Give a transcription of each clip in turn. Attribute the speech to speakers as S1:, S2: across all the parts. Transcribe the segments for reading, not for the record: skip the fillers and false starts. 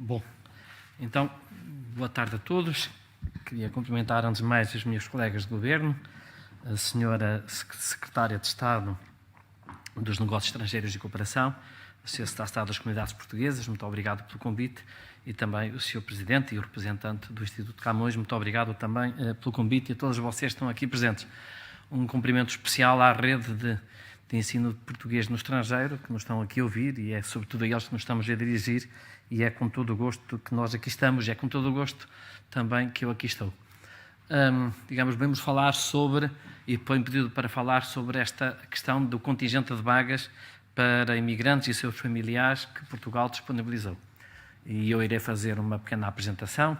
S1: Bom, então, boa tarde a todos. Queria cumprimentar, antes de mais, os meus colegas de governo, a senhora Secretária de Estado dos Negócios Estrangeiros e Cooperação, o Sr. Secretário de Estado das Comunidades Portuguesas, muito obrigado pelo convite, e também o Sr. Presidente e o representante do Instituto Camões, muito obrigado também pelo convite, e a todos vocês que estão aqui presentes. Um cumprimento especial à rede de ensino de português no estrangeiro, que nos estão aqui a ouvir, e é sobretudo a eles que nos estamos a dirigir, e é com todo o gosto que nós aqui estamos, e é com todo o gosto também que eu aqui estou. Vamos falar sobre, e foi-me pedido para falar sobre esta questão do contingente de vagas para imigrantes e seus familiares que Portugal disponibilizou. E eu irei fazer uma pequena apresentação,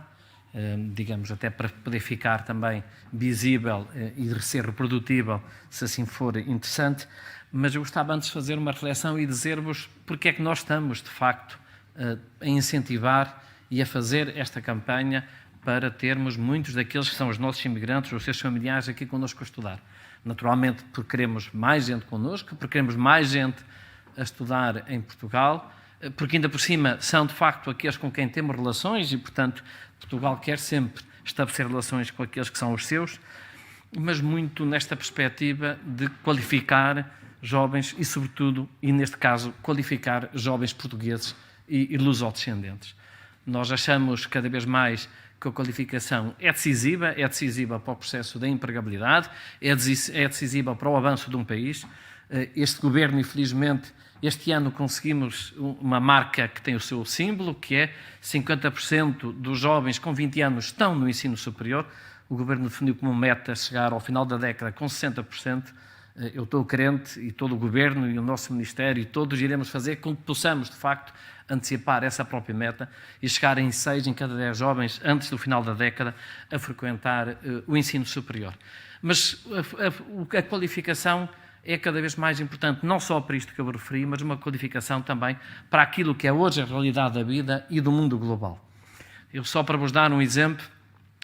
S1: até para poder ficar também visível e ser reprodutível, se assim for interessante, mas eu gostava antes de fazer uma reflexão e dizer-vos porque é que nós estamos, de facto, a incentivar e a fazer esta campanha para termos muitos daqueles que são os nossos imigrantes, os seus familiares aqui connosco a estudar. Naturalmente, porque queremos mais gente connosco, porque queremos mais gente a estudar em Portugal, porque ainda por cima são, de facto, aqueles com quem temos relações e, portanto, Portugal quer sempre estabelecer relações com aqueles que são os seus, mas muito nesta perspectiva de qualificar jovens e, sobretudo, e neste caso, qualificar jovens portugueses e lusodescendentes. Nós achamos cada vez mais que a qualificação é decisiva para o processo da empregabilidade, é decisiva para o avanço de um país. Este governo, infelizmente, este ano conseguimos uma marca que tem o seu símbolo, que é 50% dos jovens com 20 anos estão no ensino superior. O governo definiu como meta chegar ao final da década com 60%. Eu estou crente, e todo o governo e o nosso ministério, e todos iremos fazer com que possamos, de facto, antecipar essa própria meta e chegar em 6 em cada 10 jovens, antes do final da década, a frequentar o ensino superior. Mas a qualificação é cada vez mais importante, não só para isto que eu referi, mas uma qualificação também para aquilo que é hoje a realidade da vida e do mundo global. Eu só para vos dar um exemplo,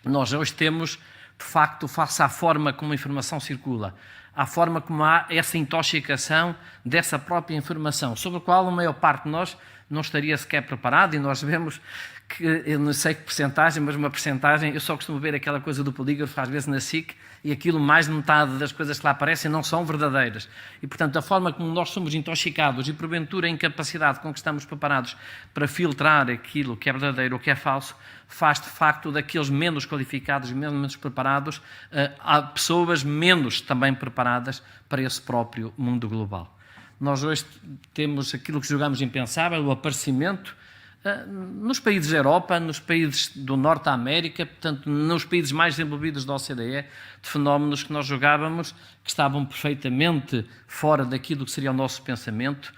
S1: nós hoje temos, de facto, face à forma como a informação circula, à forma como há essa intoxicação dessa própria informação, sobre a qual a maior parte de nós não estaria sequer preparado, e nós vemos que, eu não sei que percentagem, mas uma percentagem, eu só costumo ver aquela coisa do polígrafo, às vezes na SIC, e aquilo, mais de metade das coisas que lá aparecem não são verdadeiras. E, portanto, a forma como nós somos intoxicados e, porventura, a incapacidade com que estamos preparados para filtrar aquilo que é verdadeiro ou que é falso, faz, de facto, daqueles menos qualificados e menos preparados, a pessoas menos também preparadas para esse próprio mundo global. Nós hoje temos aquilo que julgamos impensável, o aparecimento nos países da Europa, nos países do Norte da América, portanto, nos países mais desenvolvidos da OCDE, de fenómenos que nós julgávamos que estavam perfeitamente fora daquilo que seria o nosso pensamento,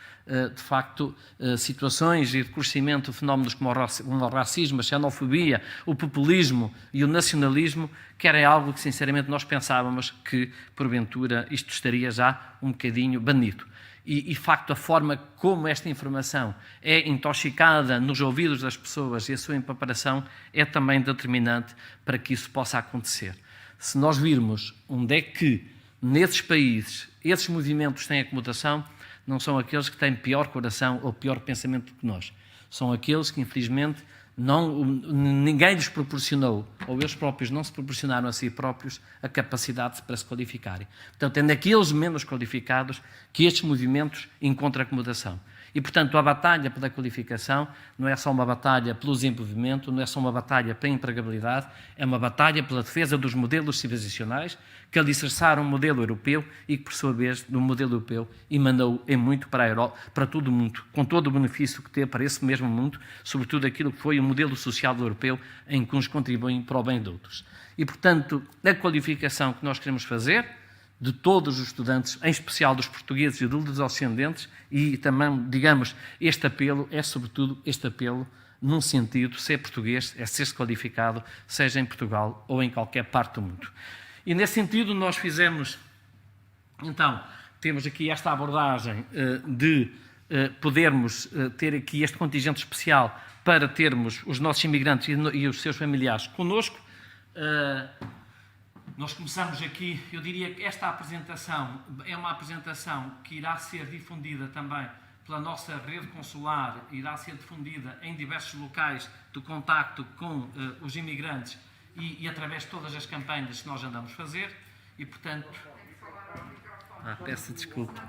S1: de facto, situações e reconhecimento de fenómenos como o racismo, a xenofobia, o populismo e o nacionalismo, que era algo que, sinceramente, nós pensávamos que, porventura, isto estaria já um bocadinho banido. E, de facto, a forma como esta informação é intoxicada nos ouvidos das pessoas e a sua preparação é também determinante para que isso possa acontecer. Se nós virmos onde é que, nesses países, esses movimentos têm acomodação, não são aqueles que têm pior coração ou pior pensamento do que nós. São aqueles que, infelizmente, ninguém lhes proporcionou, ou eles próprios não se proporcionaram a si próprios, a capacidade para se qualificarem. Portanto, é naqueles menos qualificados que estes movimentos encontram acomodação. E, portanto, a batalha pela qualificação não é só uma batalha pelo desenvolvimento, não é só uma batalha pela empregabilidade, é uma batalha pela defesa dos modelos civilizacionais que alicerçaram o modelo europeu e que, por sua vez, do modelo europeu emanou em muito para a Europa, para todo o mundo, com todo o benefício que teve para esse mesmo mundo, sobretudo aquilo que foi o modelo social europeu em que uns contribuem para o bem de outros. E, portanto, a qualificação que nós queremos fazer de todos os estudantes, em especial dos portugueses e dos lusodescendentes, e também, digamos, este apelo é, sobretudo, este apelo num sentido, ser português é ser-se qualificado, seja em Portugal ou em qualquer parte do mundo. E, nesse sentido, nós fizemos, então, temos aqui esta abordagem de podermos ter aqui este contingente especial para termos os nossos imigrantes e os seus familiares connosco. Nós começamos aqui, eu diria que esta apresentação é uma apresentação que irá ser difundida também pela nossa rede consular, irá ser difundida em diversos locais de contacto com os imigrantes e através de todas as campanhas que nós andamos a fazer e, portanto... peço desculpa.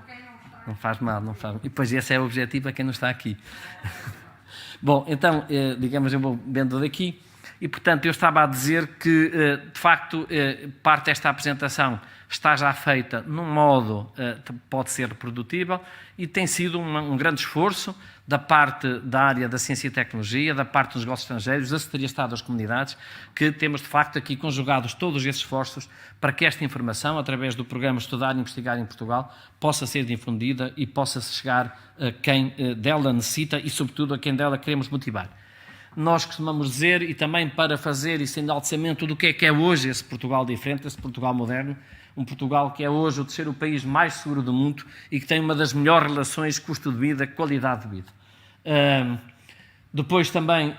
S1: Não faz mal, não faz mal. E depois esse é o objetivo a quem não está aqui. Bom, então, digamos, eu vou vendo daqui e, portanto, eu estava a dizer que, de facto, parte desta apresentação está já feita num modo que pode ser reprodutível e tem sido um grande esforço da parte da área da ciência e tecnologia, da parte dos negócios estrangeiros, da Secretaria de Estado das Comunidades, que temos, de facto, aqui conjugados todos esses esforços para que esta informação, através do programa Estudar e Investigar em Portugal, possa ser difundida e possa chegar a quem dela necessita e, sobretudo, a quem dela queremos motivar. Nós costumamos dizer, e também para fazer esse enaltecimento do que é hoje esse Portugal diferente, esse Portugal moderno, um Portugal que é hoje o terceiro país mais seguro do mundo e que tem uma das melhores relações custo de vida, qualidade de vida. Depois também,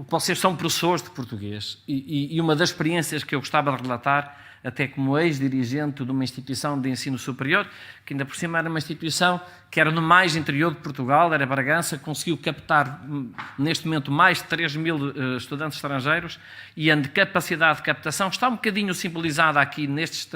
S1: vocês são professores de português e uma das experiências que eu gostava de relatar, até como ex-dirigente de uma instituição de ensino superior, que ainda por cima era uma instituição que era no mais interior de Portugal, era Bragança, conseguiu captar neste momento mais de 3.000 estudantes estrangeiros e a capacidade de captação está um bocadinho simbolizada aqui nestas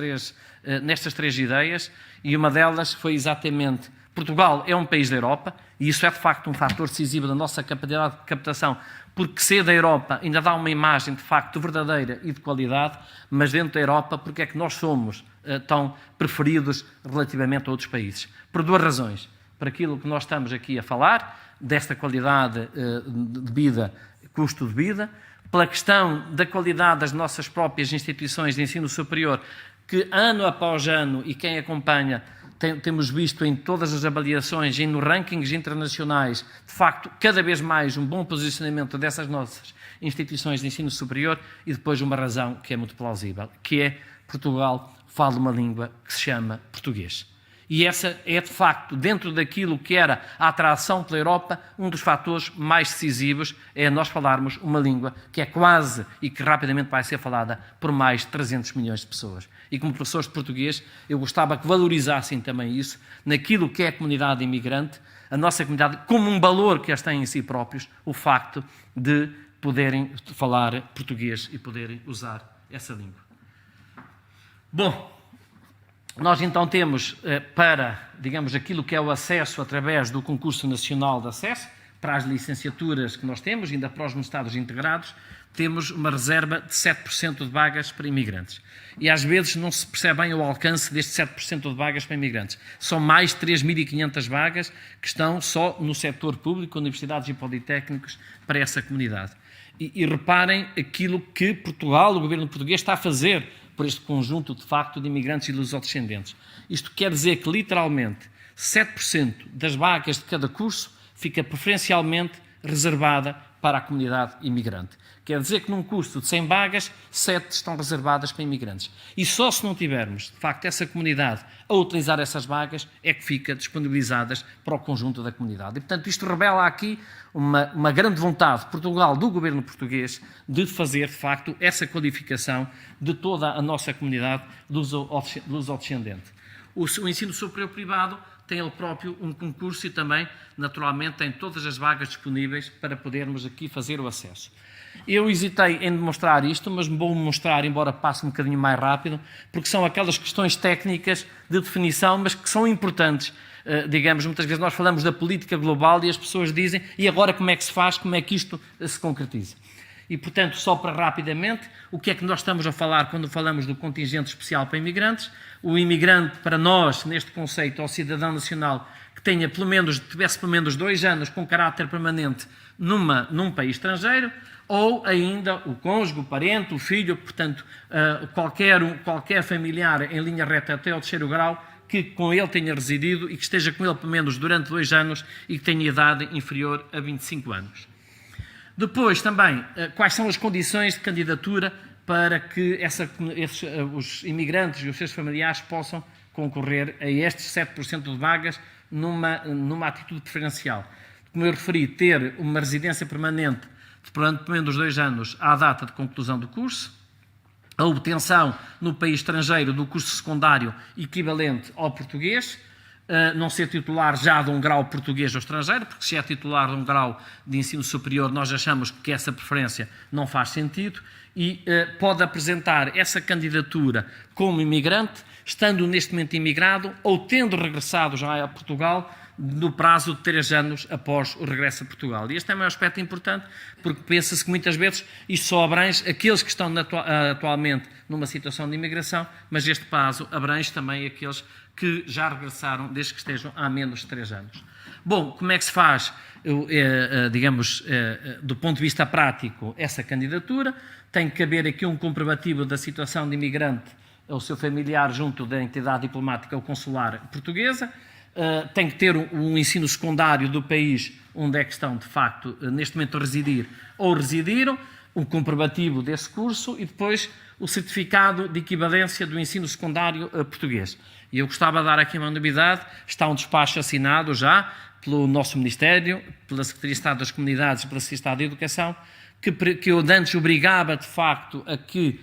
S1: três ideias e uma delas foi exatamente Portugal é um país da Europa e isso é de facto um fator decisivo da nossa capacidade de captação, porque ser da Europa ainda dá uma imagem de facto verdadeira e de qualidade, mas dentro da Europa porque é que nós somos tão preferidos relativamente a outros países? Por duas razões. Por aquilo que nós estamos aqui a falar, desta qualidade de vida, custo de vida, pela questão da qualidade das nossas próprias instituições de ensino superior, que ano após ano, e quem acompanha, temos visto em todas as avaliações e nos rankings internacionais, de facto, cada vez mais um bom posicionamento dessas nossas instituições de ensino superior e depois uma razão que é muito plausível, que é Portugal fala uma língua que se chama português. E essa é, de facto, dentro daquilo que era a atração pela Europa, um dos fatores mais decisivos é nós falarmos uma língua que é quase e que rapidamente vai ser falada por mais de 300 milhões de pessoas. E como professores de português, eu gostava que valorizassem também isso, naquilo que é a comunidade imigrante, a nossa comunidade, como um valor que eles têm em si próprios, o facto de poderem falar português e poderem usar essa língua. Bom, nós então temos para, digamos, aquilo que é o acesso através do Concurso Nacional de Acesso, para as licenciaturas que nós temos, ainda para os mestrados integrados, temos uma reserva de 7% de vagas para imigrantes. E às vezes não se percebe bem o alcance destes 7% de vagas para imigrantes. São mais de 3.500 vagas que estão só no setor público, universidades e politécnicos, para essa comunidade. E reparem aquilo que Portugal, o governo português, está a fazer por este conjunto, de facto, de imigrantes e lusodescendentes. Isto quer dizer que, literalmente, 7% das vagas de cada curso fica preferencialmente reservada para a comunidade imigrante. Quer dizer que num curso de 100 vagas, 7 estão reservadas para imigrantes. E só se não tivermos, de facto, essa comunidade a utilizar essas vagas, é que fica disponibilizadas para o conjunto da comunidade. E, portanto, isto revela aqui uma grande vontade de Portugal, do governo português, de fazer, de facto, essa qualificação de toda a nossa comunidade luso-descendente. O ensino superior privado tem ele próprio um concurso e também, naturalmente, tem todas as vagas disponíveis para podermos aqui fazer o acesso. Eu hesitei em demonstrar isto, mas vou mostrar, embora passe um bocadinho mais rápido, porque são aquelas questões técnicas de definição, mas que são importantes. Digamos, muitas vezes nós falamos da política global e as pessoas dizem, e agora como é que se faz, como é que isto se concretiza? E, portanto, só para rapidamente, o que é que nós estamos a falar quando falamos do contingente especial para imigrantes? O imigrante, para nós, neste conceito, ao cidadão nacional, que tivesse pelo menos 2 anos com caráter permanente num país estrangeiro, ou ainda o cônjuge, o parente, o filho, portanto, qualquer familiar em linha reta até ao 3º grau, que com ele tenha residido e que esteja com ele pelo menos durante 2 anos e que tenha idade inferior a 25 anos. Depois, também, quais são as condições de candidatura para que os imigrantes e os seus familiares possam concorrer a estes 7% de vagas numa atitude preferencial. Como eu referi, ter uma residência permanente de pelo menos 2 anos à data de conclusão do curso, a obtenção no país estrangeiro do curso secundário equivalente ao português, não ser titular já de um grau português ou estrangeiro, porque se é titular de um grau de ensino superior, nós achamos que essa preferência não faz sentido, e pode apresentar essa candidatura como imigrante, estando neste momento imigrado ou tendo regressado já a Portugal no prazo de 3 anos após o regresso a Portugal. E este é um aspecto importante, porque pensa-se que muitas vezes isto só abrange aqueles que estão atualmente numa situação de imigração, mas este prazo abrange também aqueles que já regressaram desde que estejam há menos de 3 anos. Bom, como é que se faz, digamos, do ponto de vista prático, essa candidatura? Tem que haver aqui um comprovativo da situação de imigrante ao seu familiar junto da entidade diplomática ou consular portuguesa. Tem que ter um ensino secundário do país onde é que estão, de facto, neste momento a residir ou residiram, um comprovativo desse curso e depois o certificado de equivalência do ensino secundário português. E eu gostava de dar aqui uma novidade, está um despacho assinado já pelo nosso Ministério, pela Secretaria de Estado das Comunidades e pela Secretaria de Estado da Educação, que eu antes obrigava, de facto, a que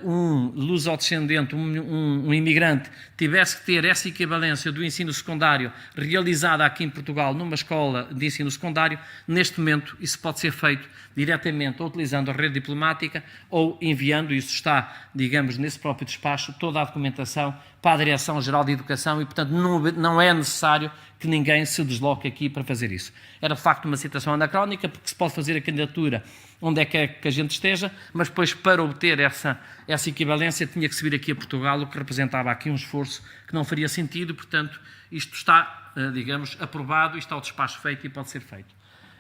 S1: um luso-descendente, um imigrante, tivesse que ter essa equivalência do ensino secundário realizada aqui em Portugal numa escola de ensino secundário. Neste momento isso pode ser feito diretamente ou utilizando a rede diplomática ou enviando, isso está, digamos, nesse próprio despacho, toda a documentação para a Direção-Geral de Educação e, portanto, não é necessário que ninguém se desloque aqui para fazer isso. Era, de facto, uma situação anacrónica, porque se pode fazer a candidatura onde é que a gente esteja, mas depois, para obter essa equivalência, tinha que subir aqui a Portugal, o que representava aqui um esforço que não faria sentido, portanto, isto está, digamos, aprovado, está o despacho feito e pode ser feito.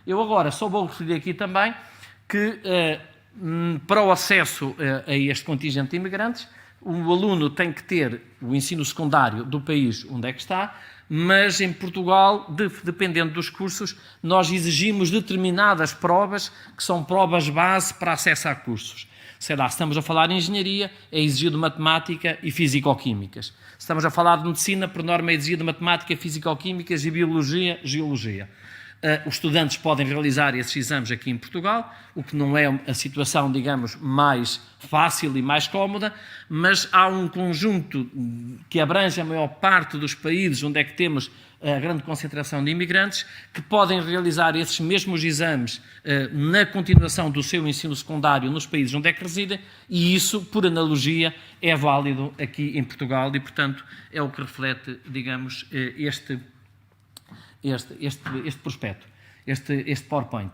S1: Eu agora só vou referir aqui também que, para o acesso a este contingente de imigrantes, o aluno tem que ter o ensino secundário do país onde é que está, mas em Portugal, dependendo dos cursos, nós exigimos determinadas provas, que são provas base para acesso a cursos. Sei lá, se estamos a falar de engenharia, é exigido matemática e físico-químicas. Se estamos a falar de medicina, por norma é exigido matemática, físico-químicas e biologia, geologia. Os estudantes podem realizar esses exames aqui em Portugal, o que não é a situação, digamos, mais fácil e mais cómoda, mas há um conjunto que abrange a maior parte dos países onde é que temos a grande concentração de imigrantes, que podem realizar esses mesmos exames na continuação do seu ensino secundário nos países onde é que residem, e isso, por analogia, é válido aqui em Portugal e, portanto, é o que reflete, digamos, este prospecto, este PowerPoint.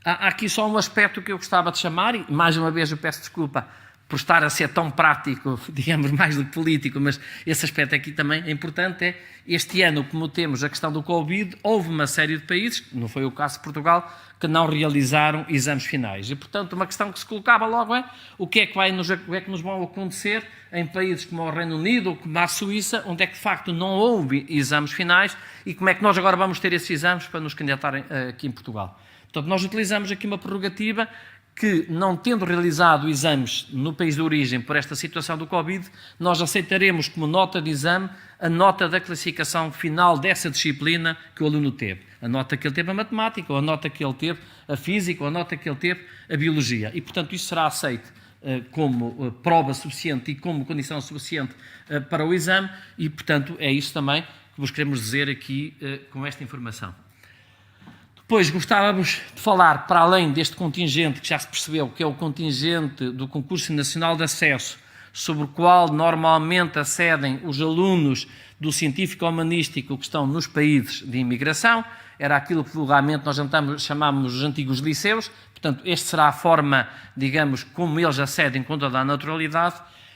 S1: Há aqui só um aspecto que eu gostava de chamar, e mais uma vez eu peço desculpa por estar a ser tão prático, digamos, mais do que político, mas esse aspecto aqui também é importante, este ano, como temos a questão do Covid, houve uma série de países, não foi o caso de Portugal, que não realizaram exames finais. E, portanto, uma questão que se colocava logo é o que é que nos vão acontecer em países como o Reino Unido ou como a Suíça, onde é que, de facto, não houve exames finais e como é que nós agora vamos ter esses exames para nos candidatarem aqui em Portugal. Portanto, nós utilizamos aqui uma prerrogativa que, não tendo realizado exames no país de origem por esta situação do Covid, nós aceitaremos como nota de exame a nota da classificação final dessa disciplina que o aluno teve. A nota que ele teve a matemática, ou a nota que ele teve a física, ou a nota que ele teve a biologia. E, portanto, isso será aceito como prova suficiente e como condição suficiente para o exame e, portanto, é isso também que vos queremos dizer aqui com esta informação. Depois gostávamos de falar, para além deste contingente que já se percebeu, que é o contingente do Concurso Nacional de Acesso, sobre o qual normalmente acedem os alunos do científico-humanístico que estão nos países de imigração, era aquilo que vulgarmente nós chamamos os antigos liceus, portanto, esta será a forma, digamos, como eles acedem com toda a naturalidade,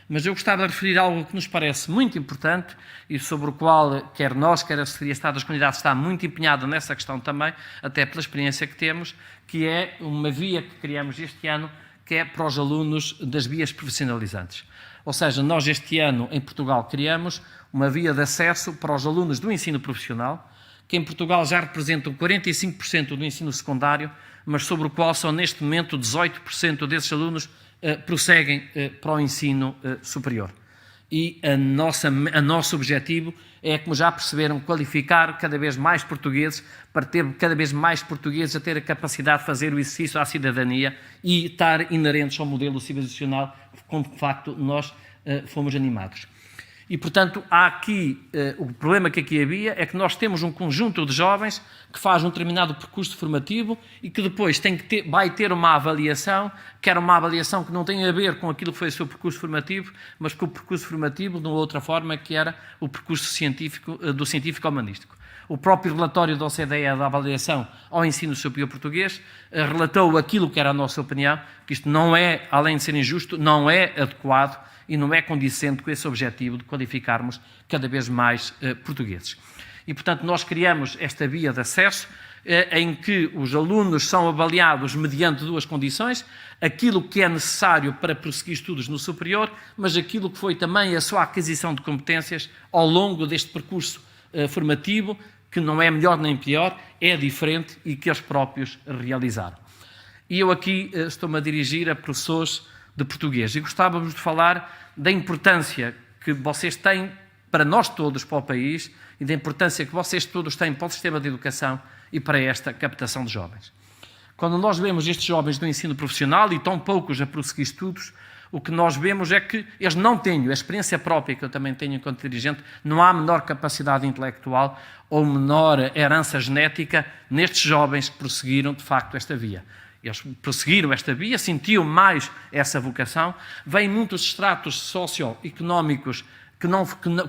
S1: mas eu gostava de referir algo que nos parece muito importante e sobre o qual, quer nós, quer a Secretaria de Estado das Comunidades, está muito empenhada nessa questão também, até pela experiência que temos, que é uma via que criamos este ano, que é para os alunos das vias profissionalizantes. Ou seja, nós este ano, em Portugal, criamos uma via de acesso para os alunos do ensino profissional, que em Portugal já representam 45% do ensino secundário, mas sobre o qual só neste momento 18% desses alunos prosseguem para o ensino superior. E o nosso objetivo é, como já perceberam, qualificar cada vez mais portugueses, para ter cada vez mais portugueses a ter a capacidade de fazer o exercício à cidadania e estar inerentes ao modelo civilizacional, como de facto nós fomos animados. E, portanto, há aqui, o problema que aqui havia é que nós temos um conjunto de jovens que faz um determinado percurso formativo e que depois vai ter uma avaliação, que era uma avaliação que não tem a ver com aquilo que foi o seu percurso formativo, mas com o percurso formativo de uma outra forma, que era o percurso científico, do científico humanístico. O próprio relatório da OCDE da avaliação ao ensino superior português relatou aquilo que era a nossa opinião, que isto não é, além de ser injusto, não é adequado e não é condizente com esse objetivo de qualificarmos cada vez mais portugueses. E, portanto, nós criamos esta via de acesso em que os alunos são avaliados mediante duas condições: aquilo que é necessário para prosseguir estudos no superior, mas aquilo que foi também a sua aquisição de competências ao longo deste percurso formativo, que não é melhor nem pior, é diferente e que eles próprios realizaram. E eu aqui estou-me a dirigir a professores de português e gostávamos de falar da importância que vocês têm para nós todos, para o país, e da importância que vocês todos têm para o sistema de educação e para esta captação de jovens. Quando nós vemos estes jovens do ensino profissional e tão poucos a prosseguir estudos, o que nós vemos é que eles não têm, a experiência própria que eu também tenho enquanto dirigente, não há menor capacidade intelectual ou menor herança genética nestes jovens que prosseguiram, de facto, esta via. Eles prosseguiram esta via, sentiam mais essa vocação. Vêm muitos estratos socioeconómicos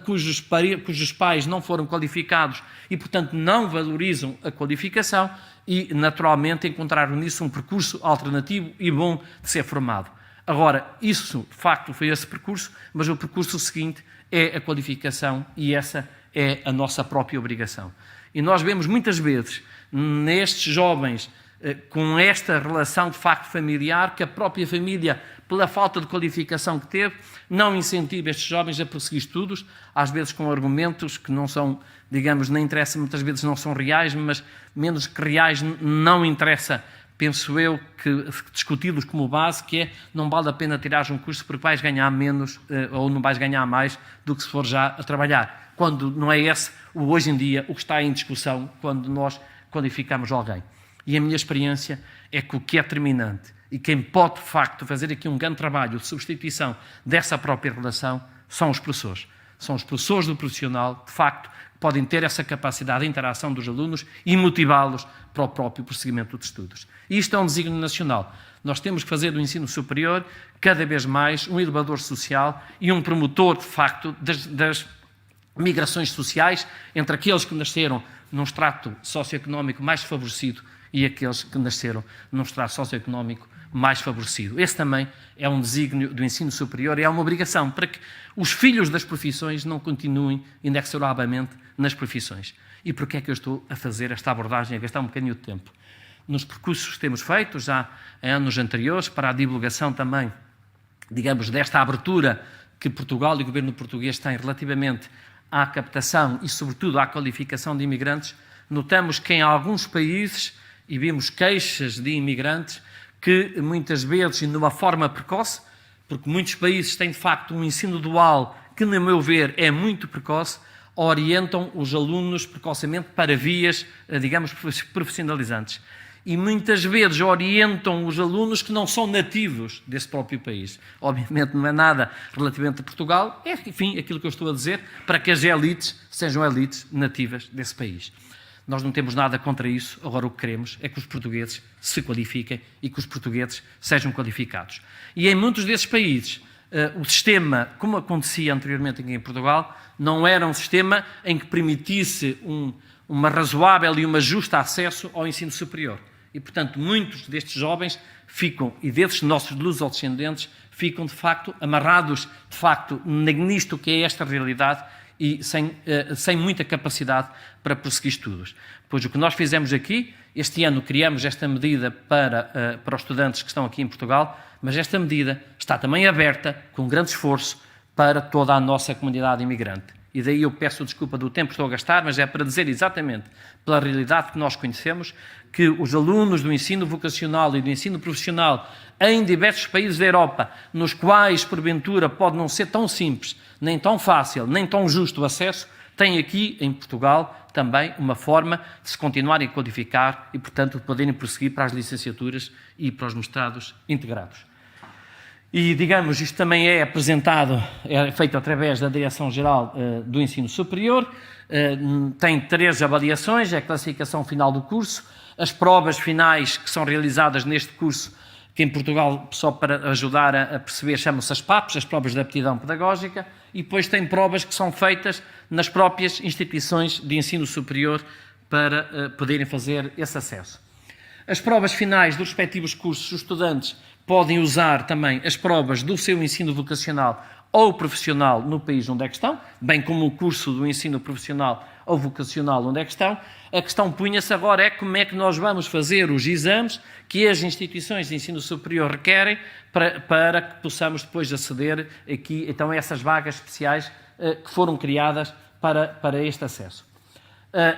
S1: cujos pais não foram qualificados e, portanto, não valorizam a qualificação e, naturalmente, encontraram nisso um percurso alternativo e bom de ser formado. Agora, isso, de facto, foi esse percurso, mas o percurso seguinte é a qualificação e essa é a nossa própria obrigação. E nós vemos muitas vezes nestes jovens com esta relação de facto familiar, que a própria família, pela falta de qualificação que teve, não incentiva estes jovens a prosseguir estudos, às vezes com argumentos que não são, digamos, nem interessam, muitas vezes não são reais, mas menos que reais não interessa, penso eu, que discuti-los como base, que é: não vale a pena tirares um curso porque vais ganhar menos ou não vais ganhar mais do que se for já a trabalhar, quando não é esse, hoje em dia, o que está em discussão quando nós qualificamos alguém. E a minha experiência é que o que é determinante e quem pode, de facto, fazer aqui um grande trabalho de substituição dessa própria relação são os professores. São os professores do profissional, de facto, que podem ter essa capacidade de interação dos alunos e motivá-los para o próprio prosseguimento de estudos. E isto é um desígnio nacional. Nós temos que fazer do ensino superior, cada vez mais, um elevador social e um promotor, de facto, das migrações sociais entre aqueles que nasceram num extrato socioeconómico mais favorecido e aqueles que nasceram num extrato socioeconómico mais favorecido. Esse também é um desígnio do ensino superior e é uma obrigação para que os filhos das profissões não continuem inexoravelmente nas profissões. E porquê é que eu estou a fazer esta abordagem, a gastar um bocadinho de tempo? Nos percursos que temos feito, já em anos anteriores, para a divulgação também, digamos, desta abertura que Portugal e o governo português têm relativamente à captação e, sobretudo, à qualificação de imigrantes, notamos que em alguns países, e vimos queixas de imigrantes que muitas vezes, e de uma forma precoce, porque muitos países têm de facto um ensino dual que, no meu ver, é muito precoce, orientam os alunos precocemente para vias, digamos, profissionalizantes. E muitas vezes orientam os alunos que não são nativos desse próprio país. Obviamente não é nada relativamente a Portugal, é, enfim, aquilo que eu estou a dizer, para que as elites sejam elites nativas desse país. Nós não temos nada contra isso, agora o que queremos é que os portugueses se qualifiquem e que os portugueses sejam qualificados. E em muitos desses países, o sistema, como acontecia anteriormente aqui em Portugal, não era um sistema em que permitisse uma razoável e uma justa acesso ao ensino superior. E, portanto, muitos destes jovens ficam, e desses nossos lusodescendentes, ficam, de facto, amarrados, de facto, nisto que é esta realidade, e sem muita capacidade para prosseguir estudos. Pois o que nós fizemos aqui, este ano criamos esta medida para os estudantes que estão aqui em Portugal, mas esta medida está também aberta, com grande esforço, para toda a nossa comunidade imigrante. E daí eu peço desculpa do tempo que estou a gastar, mas é para dizer exatamente, pela realidade que nós conhecemos, que os alunos do ensino vocacional e do ensino profissional em diversos países da Europa, nos quais, porventura, pode não ser tão simples, nem tão fácil, nem tão justo o acesso, têm aqui, em Portugal, também uma forma de se continuarem a qualificar e, portanto, de poderem prosseguir para as licenciaturas e para os mestrados integrados. E, digamos, isto também é apresentado, é feito através da Direção-Geral do Ensino Superior, tem 3 avaliações, é a classificação final do curso, as provas finais que são realizadas neste curso, que em Portugal, só para ajudar a perceber, chamam-se as PAPs, as provas de aptidão pedagógica, e depois tem provas que são feitas nas próprias instituições de ensino superior para poderem fazer esse acesso. As provas finais dos respectivos cursos, os estudantes podem usar também as provas do seu ensino vocacional ou profissional no país onde é que estão, bem como o curso do ensino profissional ou vocacional onde é que estão. A questão punha-se agora é como é que nós vamos fazer os exames que as instituições de ensino superior requerem para que possamos depois aceder aqui, então, a essas vagas especiais que foram criadas para este acesso.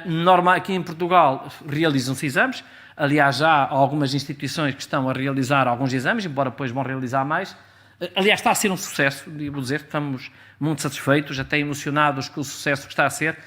S1: Normal, aqui em Portugal realizam-se exames, aliás já há algumas instituições que estão a realizar alguns exames, embora depois vão realizar mais. Aliás, está a ser um sucesso, devo dizer, estamos muito satisfeitos, até emocionados com o sucesso que está a ser.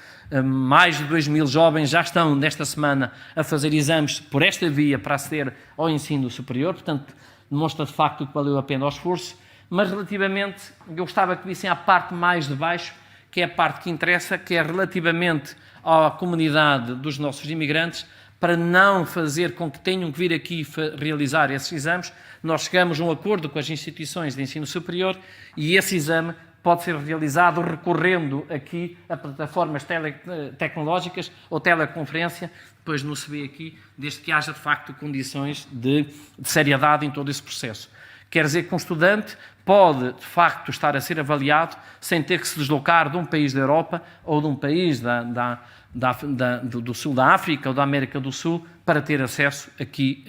S1: Mais de 2.000 jovens já estão, nesta semana, a fazer exames por esta via para aceder ao ensino superior, portanto, demonstra de facto que valeu a pena o esforço. Mas, relativamente, eu gostava que vissem a parte mais de baixo, que é a parte que interessa, que é relativamente à comunidade dos nossos imigrantes, para não fazer com que tenham que vir aqui realizar esses exames. Nós chegamos a um acordo com as instituições de ensino superior e esse exame pode ser realizado recorrendo aqui a plataformas tecnológicas ou teleconferência, depois não se vê aqui, desde que haja de facto condições de seriedade em todo esse processo. Quer dizer que um estudante pode, de facto, estar a ser avaliado sem ter que se deslocar de um país da Europa ou de um país do sul da África ou da América do Sul para ter acesso aqui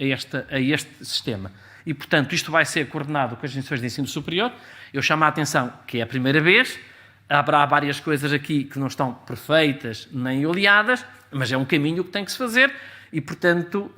S1: a este sistema. E, portanto, isto vai ser coordenado com as instituições de ensino superior. Eu chamo a atenção que é a primeira vez, haverá várias coisas aqui que não estão perfeitas nem oleadas, mas é um caminho que tem que se fazer e, portanto,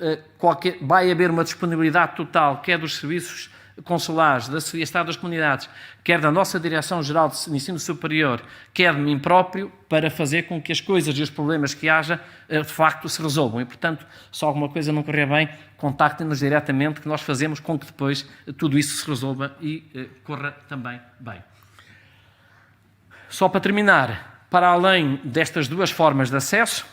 S1: vai haver uma disponibilidade total, quer dos serviços consulares, da Secretaria de Estado das Comunidades, quer da nossa Direção-Geral de Ensino Superior, quer de mim próprio, para fazer com que as coisas e os problemas que haja, de facto, se resolvam. E, portanto, se alguma coisa não correr bem, contactem-nos diretamente, que nós fazemos com que depois tudo isso se resolva e corra também bem. Só para terminar, para além destas 2 formas de acesso,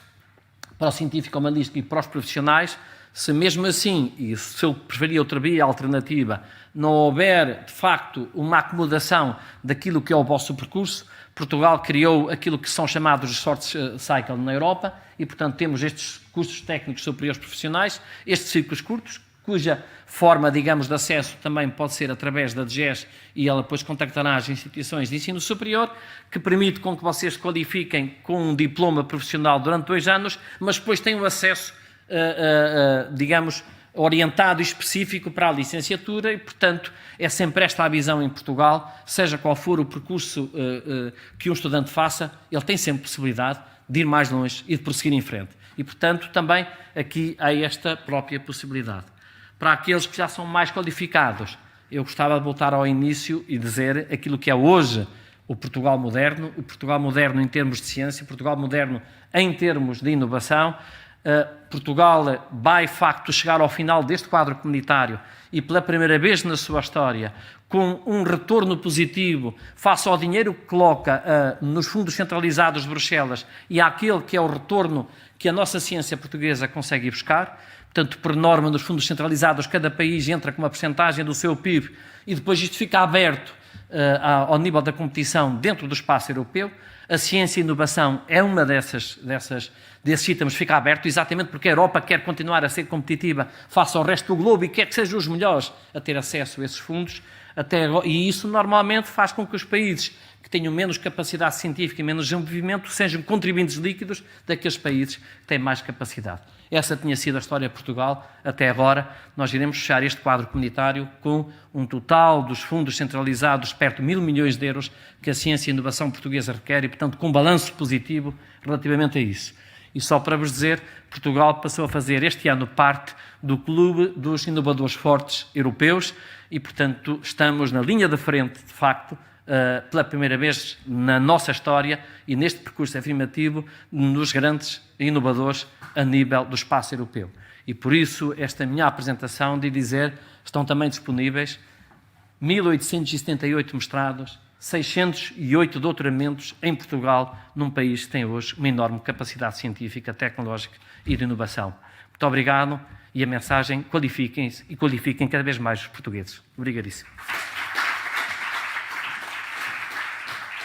S1: para o científico, humanístico e para os profissionais, se mesmo assim, e se eu preferir outra via alternativa, não houver, de facto, uma acomodação daquilo que é o vosso percurso, Portugal criou aquilo que são chamados de Short Cycle na Europa e, portanto, temos estes cursos técnicos superiores profissionais, estes ciclos curtos, cuja forma, digamos, de acesso também pode ser através da DGES e ela depois contactará as instituições de ensino superior, que permite com que vocês qualifiquem com um diploma profissional durante 2 anos, mas depois têm o acesso digamos, orientado e específico para a licenciatura e, portanto, é sempre esta a visão em Portugal, seja qual for o percurso que um estudante faça, ele tem sempre possibilidade de ir mais longe e de prosseguir em frente. E, portanto, também aqui há esta própria possibilidade. Para aqueles que já são mais qualificados, eu gostava de voltar ao início e dizer aquilo que é hoje o Portugal moderno em termos de ciência, o Portugal moderno em termos de inovação. Portugal vai, de facto, chegar ao final deste quadro comunitário e, pela primeira vez na sua história, com um retorno positivo face ao dinheiro que coloca nos fundos centralizados de Bruxelas e àquele que é o retorno que a nossa ciência portuguesa consegue ir buscar. Portanto, por norma, nos fundos centralizados, cada país entra com uma percentagem do seu PIB e depois isto fica aberto ao nível da competição dentro do espaço europeu. A ciência e a inovação é uma desses itens que fica aberto, exatamente porque a Europa quer continuar a ser competitiva face ao resto do globo e quer que sejam os melhores a ter acesso a esses fundos. E isso normalmente faz com que os países que tenham menos capacidade científica e menos desenvolvimento sejam contribuintes líquidos daqueles países que têm mais capacidade. Essa tinha sido a história de Portugal até agora. Nós iremos fechar este quadro comunitário com um total dos fundos centralizados perto de 1.000 milhões de euros que a ciência e a inovação portuguesa requer e, portanto, com um balanço positivo relativamente a isso. E só para vos dizer, Portugal passou a fazer este ano parte do Clube dos Inovadores Fortes Europeus e, portanto, estamos na linha da frente, de facto, pela primeira vez na nossa história e neste percurso afirmativo nos grandes inovadores a nível do espaço europeu. E por isso esta minha apresentação de dizer estão também disponíveis 1878 mestrados, 608 doutoramentos em Portugal, num país que tem hoje uma enorme capacidade científica, tecnológica e de inovação. Muito obrigado e a mensagem: qualifiquem-se e qualifiquem cada vez mais os portugueses. Obrigadíssimo.